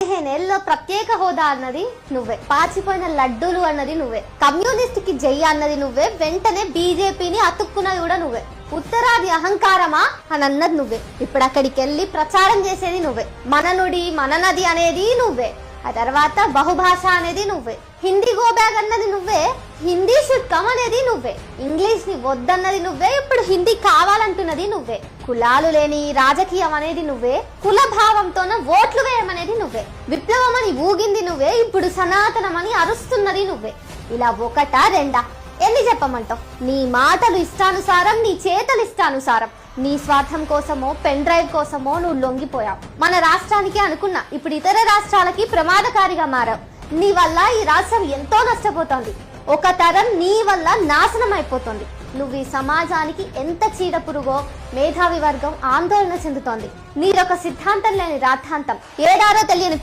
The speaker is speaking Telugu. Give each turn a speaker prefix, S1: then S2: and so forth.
S1: 15 ఏళ్ళలో ప్రత్యేక హోదా అన్నది నువ్వే, పాచిపోయిన లడ్డూలు అన్నది నువ్వే, కమ్యూనిస్ట్ కి జై అన్నది నువ్వే, వెంటనే బీజేపీని అతుక్కున్నది కూడా నువ్వే, ఉత్తరాది అహంకారమా అని అన్నది నువ్వే, ఇప్పుడు అక్కడికి వెళ్ళి ప్రచారం చేసేది నువ్వే, మన నుడి మన నది అనేది నువ్వే, ఆ తర్వాత బహుభాష అనేది నువ్వే, హిందీ గో బ్యాగ్ అన్నది నువ్వే, హిందీ షుడ్ కమ్ అనేది నువ్వే, ఇంగ్లీష్ ని వద్దన్నది నువ్వే, ఇప్పుడు హిందీ కావాలంటున్నది నువ్వే, కులాలు లేని రాజకీయం అనేది నువ్వే, కుల భావంతోన ఓట్లు వేయమనేది నువ్వే, విప్లవం అని ఊగింది నువ్వే, ఇప్పుడు సనాతనం అని అరుస్తున్నది నువ్వే. ఇలా ఒకటా రెండా ఎన్ని చెప్పమంటావు? నీ మాటలు ఇష్టానుసారం, నీ చేతలు ఇష్టానుసారం, నీ స్వార్థం కోసమో పెన్ డ్రైవ్ కోసమో నువ్వు లొంగిపోయావు. మన రాష్ట్రానికి అనుకున్నా, ఇప్పుడు ఇతర రాష్ట్రాలకి ప్రమాదకారిగా మారావు. నీ వల్ల ఈ రాష్ట్రం ఎంతో నష్టపోతోంది, ఒక తరం నీ వల్ల నాశనం అయిపోతుంది. నువ్వు ఈ సమాజానికి ఎంత చీడ పురుగో మేధావి వర్గం ఆందోళన చెందుతోంది. నీరొక సిద్ధాంతం లేని రాద్ధాంతం, ఏడారో తెలియని